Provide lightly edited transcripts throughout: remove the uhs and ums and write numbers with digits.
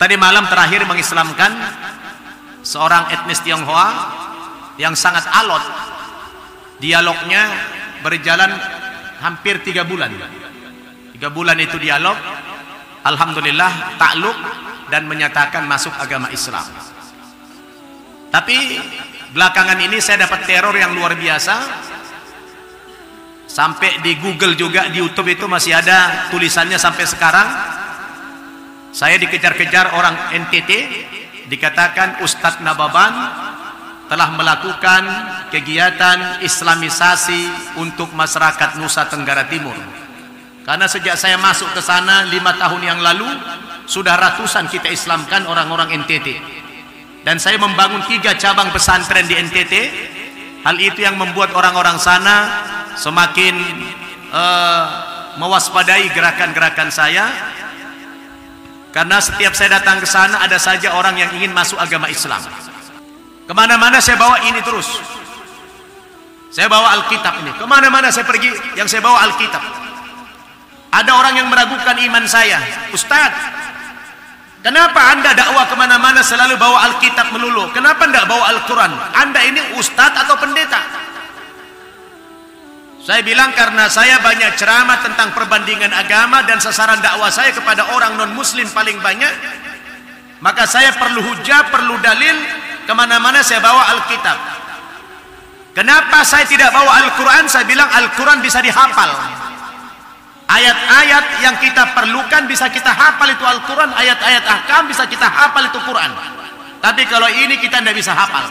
Tadi malam terakhir mengislamkan seorang etnis Tionghoa yang sangat alot. Dialognya berjalan hampir 3 bulan. 3 bulan itu dialog. Alhamdulillah takluk dan menyatakan masuk agama Islam. Tapi belakangan ini saya dapat teror yang luar biasa. Sampai di Google juga, di YouTube itu masih ada tulisannya sampai sekarang. Saya dikejar-kejar orang NTT, dikatakan Ustadz Nababan telah melakukan kegiatan islamisasi untuk masyarakat Nusa Tenggara Timur. Karena sejak saya masuk ke sana 5 tahun yang lalu, sudah ratusan kita Islamkan orang-orang NTT. Dan saya membangun 3 cabang pesantren di NTT. Hal itu yang membuat orang-orang sana semakin mewaspadai gerakan-gerakan saya. Karena setiap saya datang ke sana ada saja orang yang ingin masuk agama Islam. Kemana-mana saya bawa ini terus. Saya bawa Alkitab ini. Kemana-mana saya pergi yang saya bawa Alkitab. Ada orang yang meragukan iman saya. Ustadz, kenapa anda dakwah kemana-mana selalu bawa Alkitab melulu? Kenapa tidak bawa Al-Quran? Anda ini ustadz atau pendeta? Saya bilang karena saya banyak ceramah tentang perbandingan agama dan sasaran dakwah saya kepada orang non-muslim paling banyak. Maka saya perlu hujah, perlu dalil. Kemana-mana saya bawa Alkitab. Kenapa saya tidak bawa Al-Quran? Saya bilang Al-Quran bisa dihafal. Ayat-ayat yang kita perlukan bisa kita hafal itu Al-Quran. Ayat-ayat ahkam bisa kita hafal itu Quran. Tapi kalau ini kita tidak bisa hafal.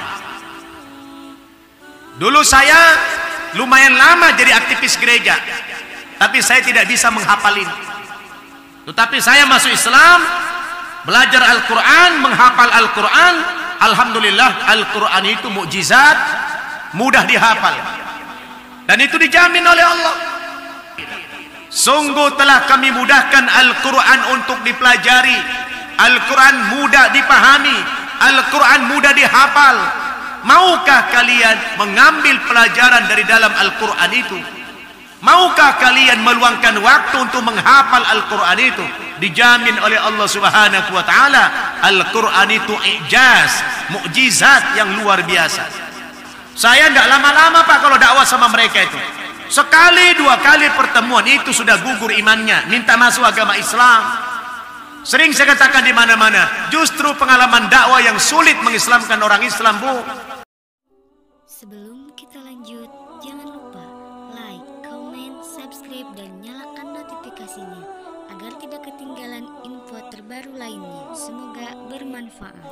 Dulu saya lumayan lama jadi aktivis gereja, tapi saya tidak bisa menghafal ini. Tetapi saya masuk Islam, belajar Al-Quran, menghafal Al-Quran. Alhamdulillah Al-Quran itu mukjizat, mudah dihafal, dan itu dijamin oleh Allah. Sungguh telah kami mudahkan Al-Quran untuk dipelajari. Al-Quran mudah dipahami, Al-Quran mudah dihafal. Maukah kalian mengambil pelajaran dari dalam Al-Quran itu? Maukah kalian meluangkan waktu untuk menghafal Al-Quran itu? Dijamin oleh Allah Subhanahu wa ta'ala, Al-Quran itu ijaz, mukjizat yang luar biasa. Saya tidak lama-lama Pak kalau dakwah sama mereka itu. Sekali 2 kali pertemuan itu sudah gugur imannya, minta masuk agama Islam. Sering saya katakan di mana-mana, justru pengalaman dakwah yang sulit mengislamkan orang Islam, Bu. Sebelum kita lanjut, jangan lupa like, comment, subscribe, dan nyalakan notifikasinya agar tidak ketinggalan info terbaru lainnya. Semoga bermanfaat.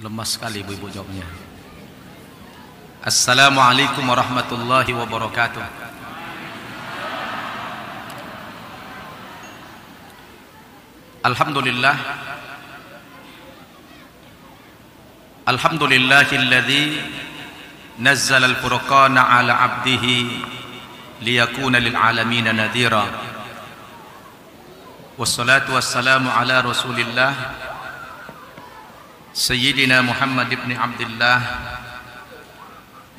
Lemas sekali ibu-ibu jawabnya. Assalamualaikum warahmatullahi wabarakatuh. Alhamdulillah. Alhamdulillahilladzi nazzala al-furqana ala 'abdihi liyakuna lil 'alamin nadhira. Wassalatu wassalamu ala Rasulillah Sayyidina Muhammad ibn Abdullah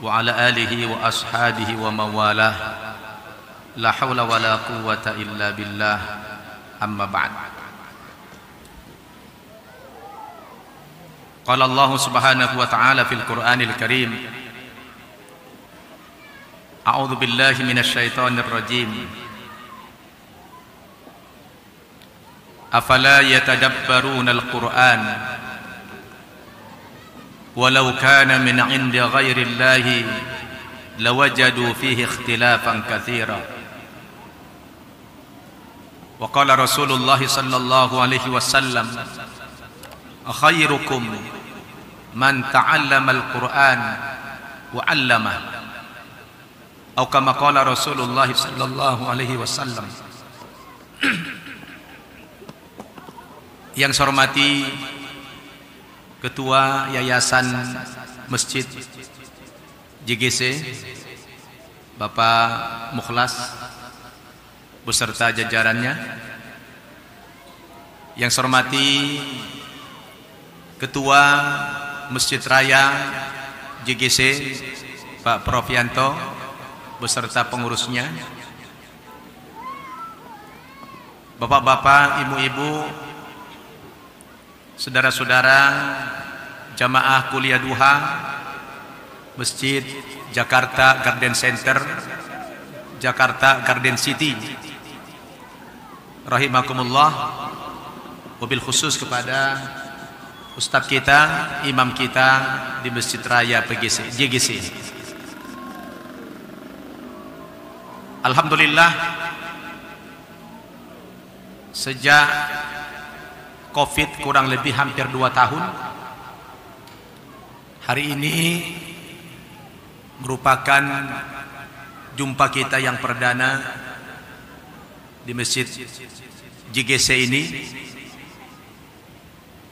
wa ala alihi wa ashabihi wa mawalah. La hawla wa la quwwata illa billah. Amma ba'd. Qala Allah subhanahu wa ta'ala fil Qur'anil Karim, A'udzu billahi minasy syaithanir rajim. Afala yatadabbaruna al-Qur'an walau kana min 'indi ghairi Allahi lawajadu fihi ikhtilafan katsira. Wa qala Rasulullah sallallahu alaihi wasallam, khairukum man ta'allama al-Qur'an wa 'allama. Atau kama qala Rasulullah sallallahu alaihi wasallam. Yang saya hormati Ketua Yayasan Masjid JGC Bapak Mukhlas beserta jajarannya. Yang saya hormati Ketua Masjid Raya JGC Pak Prof Yanto beserta pengurusnya, bapak-bapak, ibu-ibu, saudara-saudara jamaah kuliah duha Masjid Jakarta Garden Center, Jakarta Garden City, rahimakumullah. Wabil khusus kepada ustadz kita, imam kita di Masjid Raya JGC. Alhamdulillah, sejak Covid kurang lebih hampir 2 tahun, hari ini merupakan jumpa kita yang perdana di Masjid JGC ini.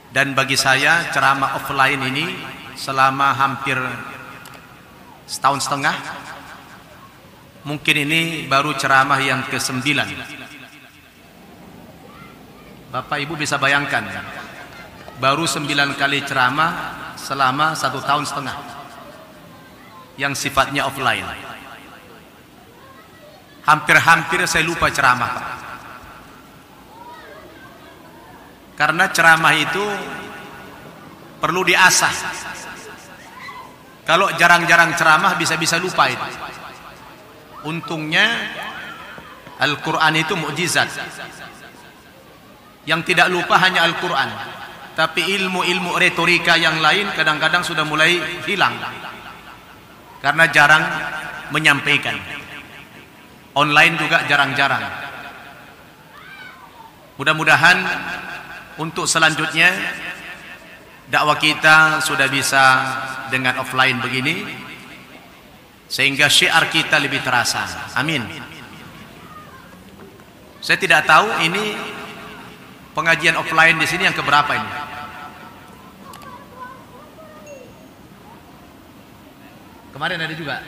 Dan bagi saya ceramah offline ini selama hampir setahun setengah, mungkin ini baru ceramah yang ke-9. Bapak Ibu bisa bayangkan, baru 9 kali ceramah selama 1 tahun setengah yang sifatnya offline. Hampir-hampir saya lupa ceramah, Pak. Karena ceramah itu perlu diasah. Kalau jarang-jarang ceramah bisa-bisa lupa itu. Untungnya Al-Quran itu mukjizat. Yang tidak lupa hanya Al-Quran, tapi ilmu-ilmu retorika yang lain kadang-kadang sudah mulai hilang karena jarang menyampaikan. Online juga jarang-jarang. Mudah-mudahan untuk selanjutnya dakwah kita sudah bisa dengan offline begini, sehingga syiar kita lebih terasa. Amin. Saya tidak tahu ini pengajian offline di sini yang keberapa ini. Kemarin ada juga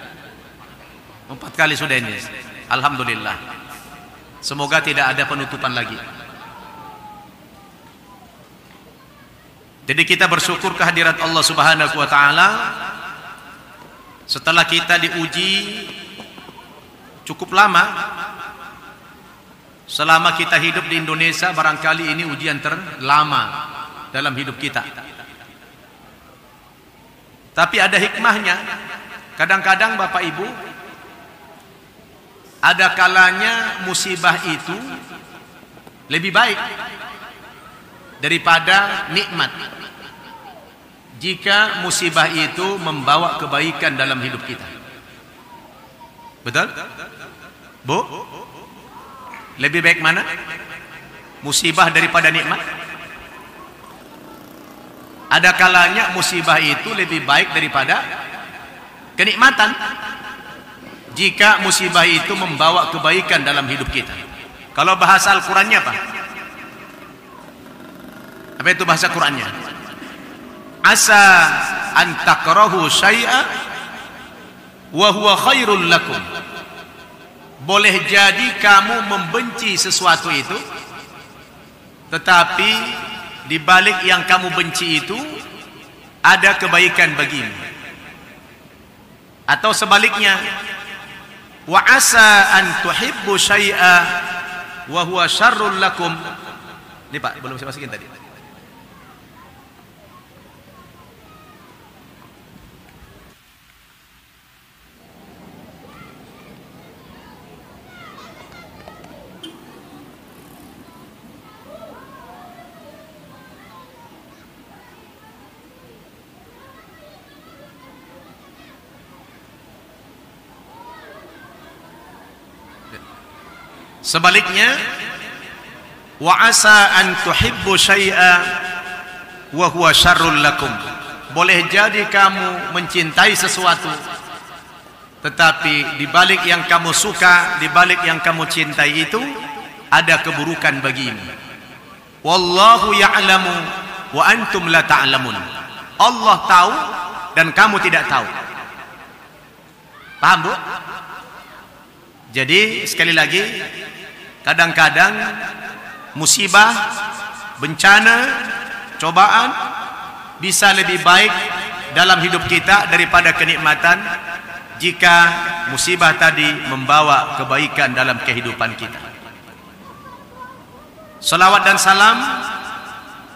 4 kali sudah ini. Alhamdulillah. Semoga tidak ada penutupan lagi. Jadi kita bersyukur kehadirat Allah Subhanahu wa taala setelah kita diuji cukup lama. Selama kita hidup di Indonesia, barangkali ini ujian terlama dalam hidup kita. Tapi ada hikmahnya. Kadang-kadang Bapak Ibu, ada kalanya musibah itu lebih baik daripada nikmat, jika musibah itu membawa kebaikan dalam hidup kita. Betul? Bu? Lebih baik mana? Musibah daripada nikmat? Ada kalanya musibah itu lebih baik daripada kenikmatan, jika musibah itu membawa kebaikan dalam hidup kita. Kalau bahasa Al-Qurannya apa? Apa itu bahasa Qurannya? Asa an takrahu syai'a wa huwa khairul lakum. Boleh jadi kamu membenci sesuatu itu, tetapi di balik yang kamu benci itu ada kebaikan bagimu. Atau sebaliknya, wa asa an tuhibbu syai'a wa huwa syarrul lakum. Ini Pak, belum saya masukin tadi. Sebaliknya, wa asa an tuhibbu syai'a wa huwa syarrul lakum. Boleh jadi kamu mencintai sesuatu, tetapi di balik yang kamu suka, di balik yang kamu cintai itu ada keburukan bagimu. Wallahu ya'lamu wa antum la ta'lamun. Allah tahu dan kamu tidak tahu. Paham, Bu? Jadi sekali lagi, kadang-kadang musibah, bencana, cobaan bisa lebih baik dalam hidup kita daripada kenikmatan, jika musibah tadi membawa kebaikan dalam kehidupan kita. Salawat dan salam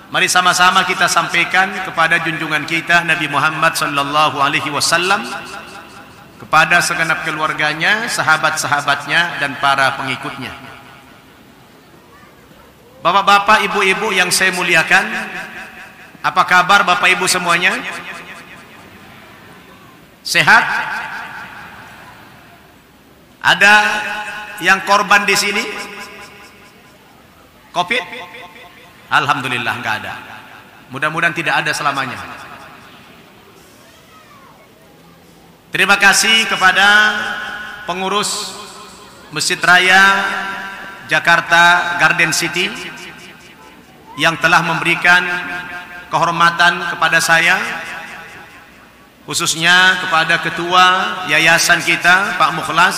mari sama-sama kita sampaikan kepada junjungan kita Nabi Muhammad sallallahu alaihi wasallam, kepada segenap keluarganya, sahabat-sahabatnya dan para pengikutnya. Bapak-bapak, ibu-ibu yang saya muliakan, apa kabar Bapak Ibu semuanya? Sehat? Ada yang korban di sini? Covid? Alhamdulillah enggak ada. Mudah-mudahan tidak ada selamanya. Terima kasih kepada pengurus Masjid Raya Jakarta Garden City yang telah memberikan kehormatan kepada saya, khususnya kepada ketua yayasan kita Pak Mukhlas.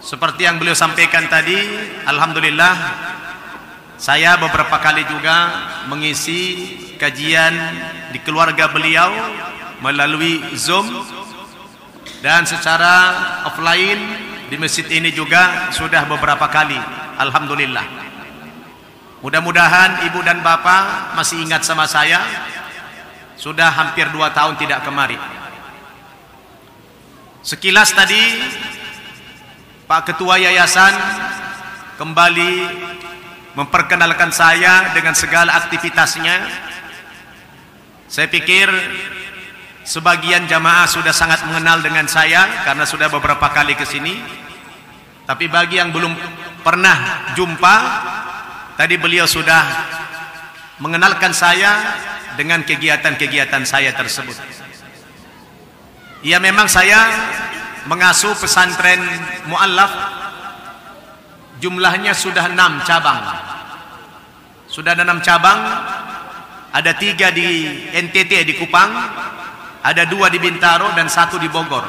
Seperti yang beliau sampaikan tadi, alhamdulillah saya beberapa kali juga mengisi kajian di keluarga beliau melalui Zoom, dan secara offline di masjid ini juga sudah beberapa kali, alhamdulillah. Mudah-mudahan ibu dan bapak masih ingat sama saya. Sudah hampir 2 tahun tidak kemari. Sekilas tadi Pak Ketua Yayasan kembali memperkenalkan saya dengan segala aktivitasnya. Saya pikir sebagian jamaah sudah sangat mengenal dengan saya karena sudah beberapa kali ke sini. Tapi bagi yang belum pernah jumpa, tadi beliau sudah mengenalkan saya dengan kegiatan-kegiatan saya tersebut. Ya, memang saya mengasuh pesantren mu'allaf, jumlahnya sudah 6 cabang. Sudah ada 6 cabang, ada 3 di NTT di Kupang, ada 2 di Bintaro dan 1 di Bogor.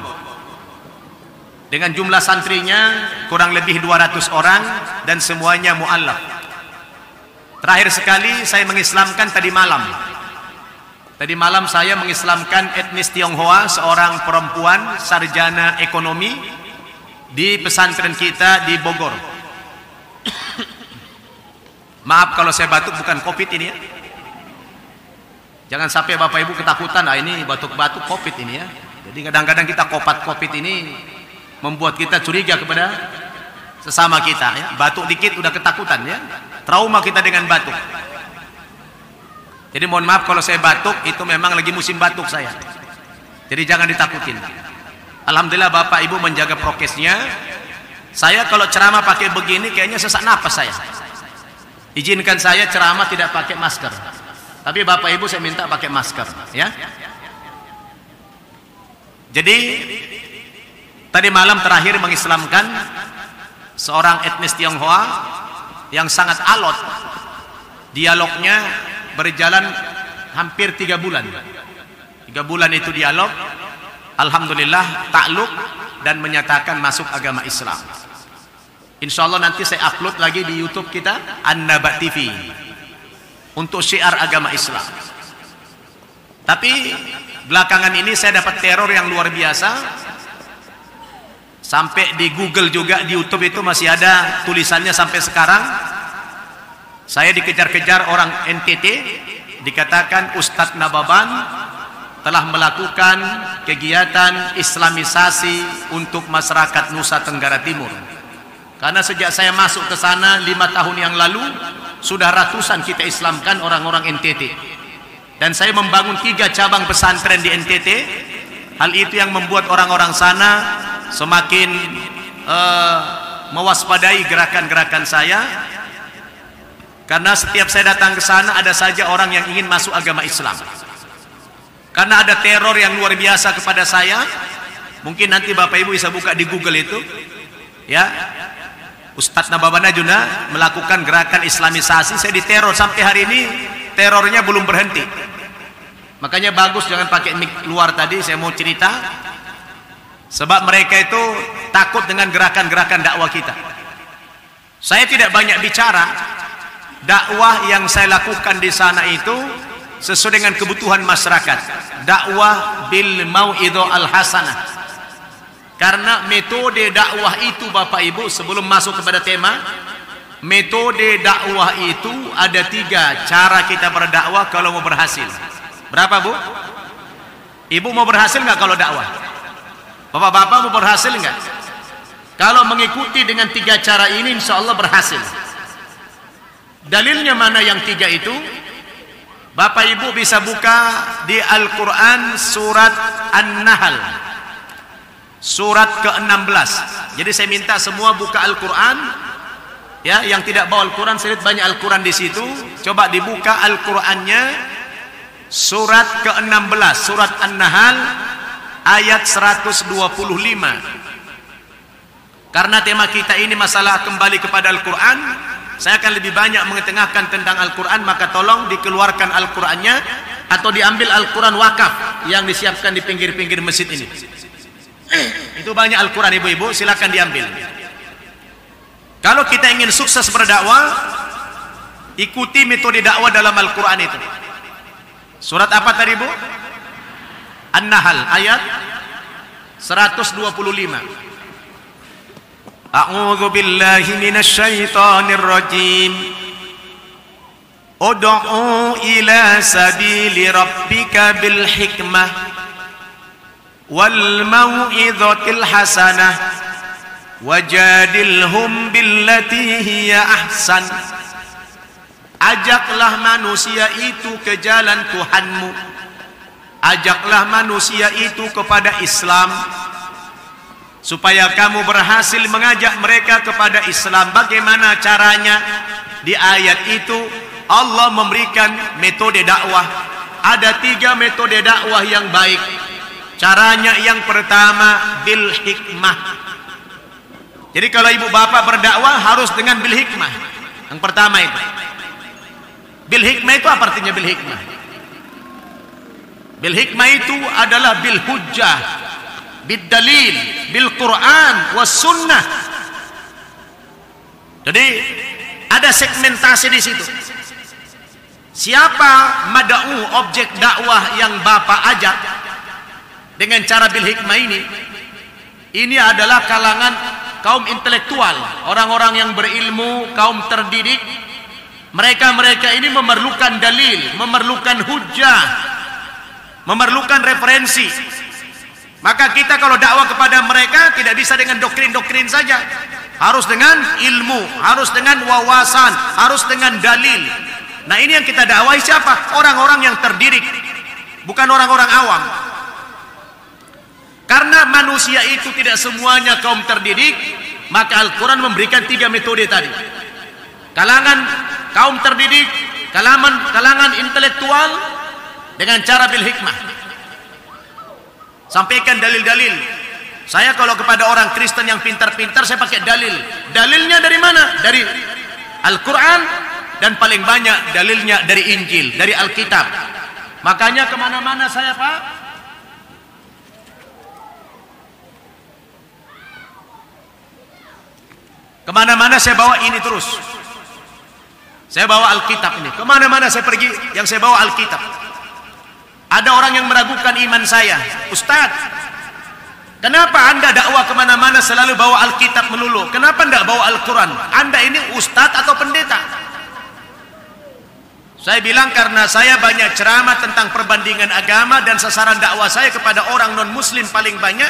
Dengan jumlah santrinya kurang lebih 200 orang dan semuanya mu'allaf. Terakhir sekali saya mengislamkan tadi malam. Tadi malam saya mengislamkan etnis Tionghoa, seorang perempuan sarjana ekonomi di pesantren kita di Bogor. Maaf kalau saya batuk, bukan Covid ini ya. Jangan sampai Bapak Ibu ketakutan, ini batuk-batuk Covid ini ya. Jadi kadang-kadang kita kopat Covid ini membuat kita curiga kepada sesama kita ya. Batuk dikit udah ketakutan ya. Trauma kita dengan batuk. Jadi mohon maaf kalau saya batuk, itu memang lagi musim batuk saya. Jadi jangan ditakutin. Alhamdulillah Bapak Ibu menjaga prokesnya. Saya kalau ceramah pakai begini kayaknya sesak napas saya. Izinkan saya ceramah tidak pakai masker. Tapi Bapak Ibu saya minta pakai masker ya. Jadi tadi malam terakhir mengislamkan seorang etnis Tionghoa yang sangat alot. Dialognya berjalan hampir 3 bulan. 3 bulan itu dialog, alhamdulillah takluk dan menyatakan masuk agama Islam. Insya Allah nanti saya upload lagi di YouTube kita An-Naba TV untuk syiar agama Islam. Tapi belakangan ini saya dapat teror yang luar biasa. Sampai di Google juga, di YouTube itu masih ada tulisannya sampai sekarang. Saya dikejar-kejar orang NTT, dikatakan Ustadz Nababan telah melakukan kegiatan islamisasi untuk masyarakat Nusa Tenggara Timur. Karena sejak saya masuk ke sana 5 tahun yang lalu, sudah ratusan kita Islamkan orang-orang NTT. Dan saya membangun 3 cabang pesantren di NTT. Hal itu yang membuat orang-orang sana semakin mewaspadai gerakan-gerakan saya. Karena setiap saya datang ke sana ada saja orang yang ingin masuk agama Islam. Karena ada teror yang luar biasa kepada saya. Mungkin nanti Bapak Ibu bisa buka di Google itu. Ya. Ustadz Nababana juga melakukan gerakan islamisasi. Saya diteror sampai hari ini, terornya belum berhenti. Makanya bagus jangan pakai mic luar tadi, saya mau cerita. Sebab mereka itu takut dengan gerakan-gerakan dakwah kita. Saya tidak banyak bicara. Dakwah yang saya lakukan di sana itu sesuai dengan kebutuhan masyarakat. Dakwah bil mau'idhah al hasanah. Karena metode dakwah itu Bapak Ibu, sebelum masuk kepada tema, metode dakwah itu ada 3 cara kita berdakwah kalau mau berhasil. Berapa Bu? Ibu mau berhasil nggak kalau dakwah? Bapak-bapak mau berhasil nggak? Kalau mengikuti dengan 3 cara ini, insya Allah berhasil. Dalilnya mana yang 3 itu? Bapak Ibu bisa buka di Al-Quran surat An-Nahl, surat ke-16. Jadi saya minta semua buka Al-Quran, ya, yang tidak bawa Al-Quran, saya lihat banyak Al-Quran di situ. Coba dibuka Al-Qurannya, surat ke-16, surat An-Nahl, ayat 125. Karena tema kita ini masalah kembali kepada Al-Quran, saya akan lebih banyak mengetengahkan tentang Al-Quran, maka tolong dikeluarkan Al-Qurannya atau diambil Al-Quran wakaf yang disiapkan di pinggir-pinggir masjid ini. Itu banyak Al-Quran ibu-ibu, silakan diambil. Kalau kita ingin sukses berdakwah, ikuti metode dakwah dalam Al-Quran itu. Surat apa tadi Bu? An-Nahl ayat 125. A'udzu billahi minasy syaithanir rajim. Ud'u ila sabili rabbika bil hikmah wal mau'izatil hasanah wajadilhum billati hiya ahsan. Ajaklah manusia itu ke jalan Tuhanmu, ajaklah manusia itu kepada Islam, supaya kamu berhasil mengajak mereka kepada Islam. Bagaimana caranya? Di ayat itu Allah memberikan metode dakwah. Ada 3 metode dakwah yang baik. Caranya yang pertama bil hikmah. Jadi kalau ibu bapak berdakwah harus dengan bil hikmah. Yang pertama itu. Bil hikmah itu apa artinya bil hikmah? Bil hikmah itu adalah bil hujjah, bil dalil, bil Quran was sunnah. Jadi ada segmentasi di situ. Siapa mad'u, objek dakwah yang bapak ajak dengan cara bil hikmah ini? Ini adalah kalangan kaum intelektual, orang-orang yang berilmu, kaum terdidik. Mereka ini memerlukan dalil, memerlukan hujjah, memerlukan referensi. Maka kita kalau dakwah kepada mereka tidak bisa dengan doktrin-doktrin saja, harus dengan ilmu, harus dengan wawasan, harus dengan dalil. Nah ini yang kita dakwahi siapa? Orang-orang yang terdidik, bukan orang-orang awam. Karena manusia itu tidak semuanya kaum terdidik, maka Al-Quran memberikan 3 metode tadi. Kalangan kaum terdidik, kalangan intelektual dengan cara bil hikmah. Sampaikan dalil-dalil. Saya kalau kepada orang Kristen yang pintar-pintar, saya pakai dalil. Dalilnya dari mana? Dari Al-Quran, dan paling banyak dalilnya dari Injil, dari Alkitab. Makanya kemana-mana saya Pak, kemana-mana saya bawa ini terus. Saya bawa Alkitab ini. Kemana-mana saya pergi, yang saya bawa Alkitab. Ada orang yang meragukan iman saya. Ustaz, kenapa Anda dakwah kemana-mana selalu bawa Alkitab melulu? Kenapa tidak bawa Al-Quran? Anda ini ustaz atau pendeta? Saya bilang karena saya banyak ceramah tentang perbandingan agama, dan sasaran dakwah saya kepada orang non-muslim paling banyak.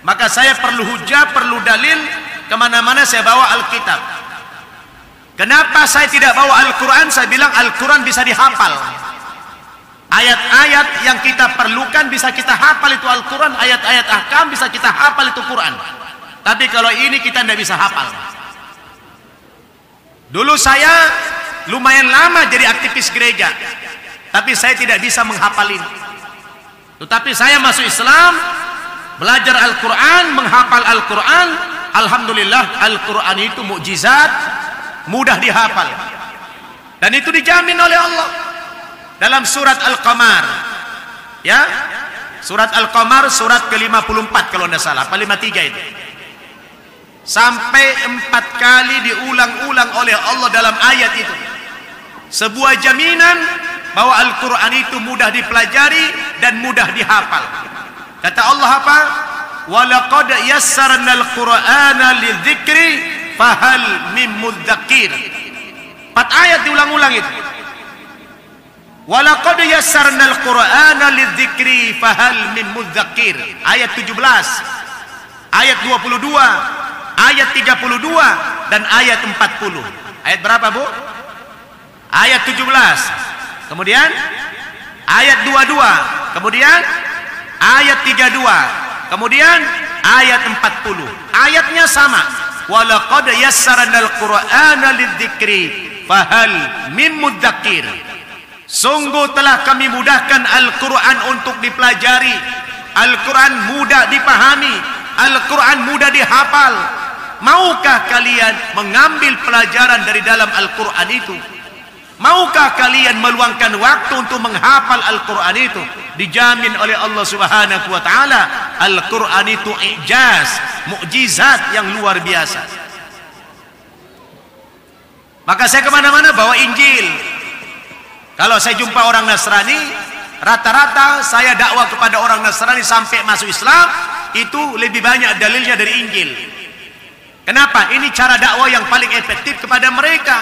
Maka saya perlu hujah, perlu dalil. Kemana-mana saya bawa Alkitab. Kenapa saya tidak bawa Al-Quran? Saya bilang Al-Quran bisa dihafal. Ayat-ayat yang kita perlukan bisa kita hafal itu Al-Quran. Ayat-ayat ahkam bisa kita hafal itu Quran. Tapi kalau ini kita tidak bisa hafal. Dulu saya lumayan lama jadi aktivis gereja, tapi saya tidak bisa menghafal ini. Tetapi saya masuk Islam, belajar Al-Quran, menghafal Al-Quran. Alhamdulillah, Al-Quran itu mukjizat, mudah dihafal, dan itu dijamin oleh Allah dalam surat Al-Qamar, ya, surat Al-Qamar surat ke-54 kalau tidak salah, apa 53 itu, sampai 4 kali diulang-ulang oleh Allah dalam ayat itu, sebuah jaminan bahwa Al-Quran itu mudah dipelajari dan mudah dihafal. Kata Allah apa? walaqad yassarnal qur'ana lidzikri fahal mim mudzakir. 4 ayat diulang-ulang itu. Walaqad yassarnal qur'ana lidzikri fahal mim mudzakir. Ayat 17, ayat 22, ayat 32 dan ayat 40. Ayat berapa, Bu? Ayat 17. Kemudian ayat 22. Kemudian ayat 32. Kemudian ayat 40. Ayatnya sama. Walaqad yassarnal qur'ana lidzikri fahal mim mudzakir. Sungguh telah kami mudahkan Al-Quran untuk dipelajari. Al-Quran mudah dipahami, Al-Quran mudah dihafal. Maukah kalian mengambil pelajaran dari dalam Al-Quran itu? Maukah kalian meluangkan waktu untuk menghafal Al-Quran itu? Dijamin oleh Allah Subhanahu wa ta'ala, Al-Quran itu ijaz, mukjizat yang luar biasa. Maka saya kemana-mana bawa Injil. Kalau saya jumpa orang Nasrani, rata-rata saya dakwah kepada orang Nasrani sampai masuk Islam, itu lebih banyak dalilnya dari Injil. Kenapa? Ini cara dakwah yang paling efektif kepada mereka.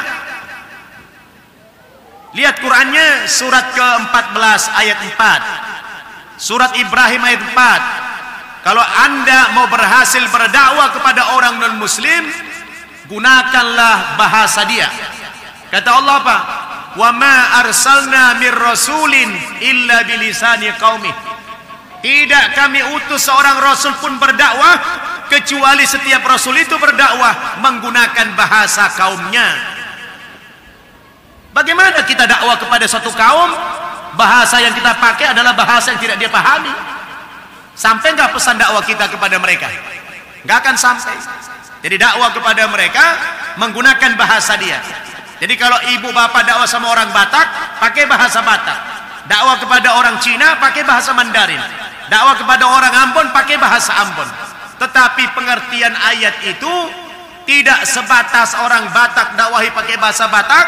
Lihat Qurannya, surat ke-14 ayat 4, surat Ibrahim ayat 4. Kalau anda mau berhasil berdakwah kepada orang non-muslim, gunakanlah bahasa dia. Kata Allah apa? Wa ma arsalna mir rasulin illa bilisani qaumih. Tidak kami utus seorang rasul pun berdakwah kecuali setiap rasul itu berdakwah menggunakan bahasa kaumnya. Bagaimana kita dakwah kepada suatu kaum, bahasa yang kita pakai adalah bahasa yang tidak dia pahami? Sampai nggak pesan dakwah kita kepada mereka? Nggak akan sampai. Jadi dakwah kepada mereka menggunakan bahasa dia. Jadi kalau ibu bapak dakwah sama orang Batak, pakai bahasa Batak. Dakwah kepada orang Cina, pakai bahasa Mandarin. Dakwah kepada orang Ambon, pakai bahasa Ambon. Tetapi pengertian ayat itu tidak sebatas orang Batak dakwahi pakai bahasa Batak,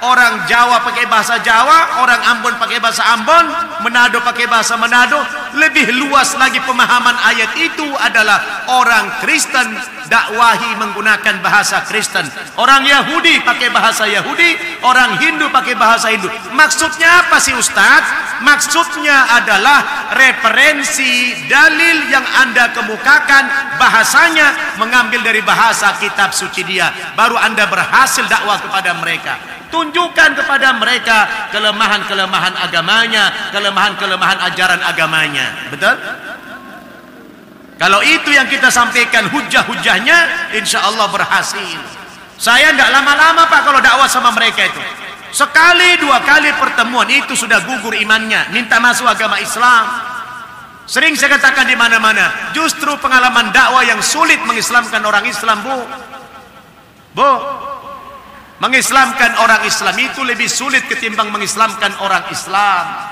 orang Jawa pakai bahasa Jawa, orang Ambon pakai bahasa Ambon, Manado pakai bahasa Manado. Lebih luas lagi pemahaman ayat itu adalah orang Kristen dakwahi menggunakan bahasa Kristen, orang Yahudi pakai bahasa Yahudi, orang Hindu pakai bahasa Hindu. Maksudnya apa sih Ustadz? Maksudnya adalah referensi dalil yang anda kemukakan, bahasanya mengambil dari bahasa kitab suci dia, baru anda berhasil dakwah kepada mereka. Tunjukkan kepada mereka kelemahan-kelemahan agamanya, kelemahan-kelemahan ajaran agamanya. Betul? Kalau itu yang kita sampaikan hujah-hujahnya, insya Allah berhasil. Saya nggak lama-lama Pak kalau dakwah sama mereka itu. Sekali dua kali pertemuan itu sudah gugur imannya, minta masuk agama Islam. Sering saya katakan di mana-mana, justru pengalaman dakwah yang sulit mengislamkan orang Islam, Bu. Mengislamkan orang Islam itu lebih sulit ketimbang mengislamkan orang Islam.